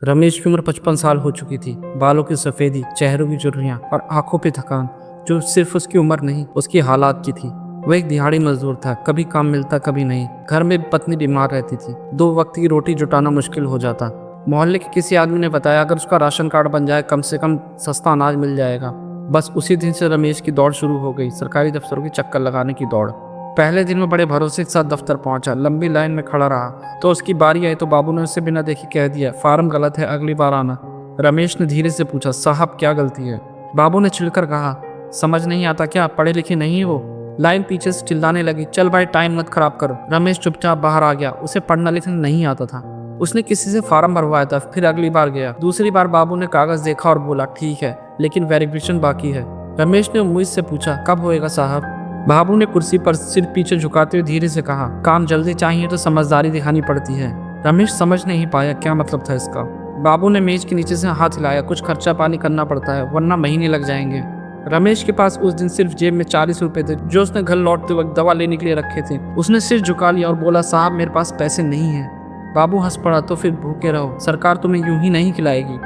रमेश की उम्र 55 साल हो चुकी थी। बालों की सफेदी, चेहरों की झुर्रियां और आंखों पे थकान जो सिर्फ उसकी उम्र नहीं, उसकी हालात की थी। वह एक दिहाड़ी मजदूर था, कभी काम मिलता कभी नहीं। घर में पत्नी बीमार रहती थी, 2 वक्त की रोटी जुटाना मुश्किल हो जाता। मोहल्ले के किसी आदमी ने बताया अगर उसका राशन कार्ड बन जाए कम से कम सस्ता अनाज मिल जाएगा। बस उसी दिन से रमेश की दौड़ शुरू हो गई, सरकारी दफ्तरों की चक्कर लगाने की दौड़। पहले दिन में बड़े भरोसे के साथ दफ्तर पहुंचा, लंबी लाइन में खड़ा रहा। तो उसकी बारी आई तो बाबू ने उसे बिना देखे कह दिया, फार्म गलत है, अगली बार आना। रमेश ने धीरे से पूछा, साहब क्या गलती है? बाबू ने चिढ़कर कहा, समझ नहीं आता क्या, पढ़े लिखे नहीं हो? लाइन पीछे से चिल्लाने लगी, चल भाई टाइम मत खराब करो। रमेश चुपचाप बाहर आ गया, उसे पढ़ना लिखना नहीं आता था। उसने किसी से फार्म भरवाया था, फिर अगली बार गया। दूसरी बार बाबू ने कागज देखा और बोला, ठीक है लेकिन वेरिफिकेशन बाकी है। रमेश ने उम्मीद से पूछा, कब होएगा साहब? बाबू ने कुर्सी पर सिर पीछे झुकाते हुए धीरे से कहा, काम जल्दी चाहिए तो समझदारी दिखानी पड़ती है। रमेश समझ नहीं पाया क्या मतलब था इसका। बाबू ने मेज के नीचे से हाथ हिलाया, कुछ खर्चा पानी करना पड़ता है वरना महीने लग जाएंगे। रमेश के पास उस दिन सिर्फ जेब में 40 रुपए थे जो उसने घर लौटते वक्त दवा लेने के लिए रखे थे। उसने सिर झुका लिया और बोला, साहब मेरे पास पैसे नहीं है। बाबू हंस पड़ा, तो फिर भूखे रहो, सरकार तुम्हें यूं ही नहीं खिलाएगी।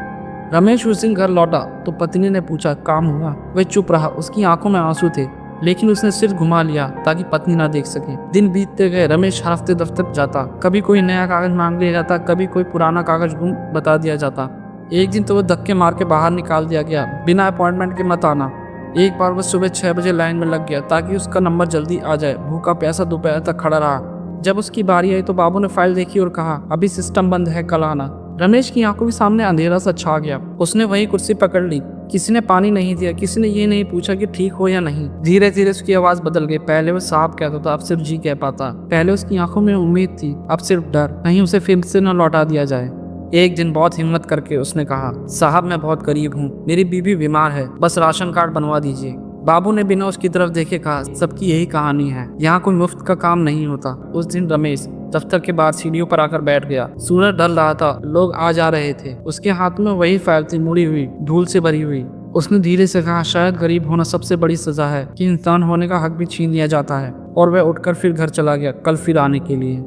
रमेश उस दिन घर लौटा तो पत्नी ने पूछा, काम हुआ? वह चुप रहा, उसकी आंखों में आंसू थे लेकिन उसने सिर घुमा लिया ताकि पत्नी ना देख सके। दिन बीतते गए, रमेश हर हफ्ते दफ्तर जाता। कभी कोई नया कागज मांग लिया जाता, कभी कोई पुराना कागज गुम बता दिया जाता। एक दिन तो वो धक्के मार के बाहर निकाल दिया गया, बिना अपॉइंटमेंट के मत आना। एक बार वो सुबह 6 बजे लाइन में लग गया ताकि उसका नंबर जल्दी आ जाए। भूखा प्यासा दोपहर तक खड़ा रहा। जब उसकी बारी आई तो बाबू ने फाइल देखी और कहा, अभी सिस्टम बंद है, कल आना। रमेश की आंखों के सामने अंधेरा सा छा गया। उसने वही कुर्सी पकड़ ली। किसी ने पानी नहीं दिया, किसी ने ये नहीं पूछा कि ठीक हो या नहीं। धीरे धीरे उसकी आवाज बदल गई। पहले वो साहब कहता था, अब सिर्फ जी कह पाता। पहले उसकी आंखों में उम्मीद थी, अब सिर्फ डर, कहीं उसे फिर से न लौटा दिया जाए। एक दिन बहुत हिम्मत करके उसने कहा, साहब मैं बहुत गरीब हूँ, मेरी बीवी बीमार है, बस राशन कार्ड बनवा दीजिए। बाबू ने बिना उसकी तरफ देखे कहा, सबकी यही कहानी है, यहाँ कोई मुफ्त का काम नहीं होता। उस दिन रमेश दफ्तर के बाद सीढ़ियों पर आकर बैठ गया। सूरज ढल रहा था, लोग आ जा रहे थे। उसके हाथ में वही फाइल थी, मुड़ी हुई, धूल से भरी हुई। उसने धीरे से कहा, शायद गरीब होना सबसे बड़ी सजा है कि इंसान होने का हक भी छीन लिया जाता है। और वह उठकर फिर घर चला गया, कल फिर आने के लिए।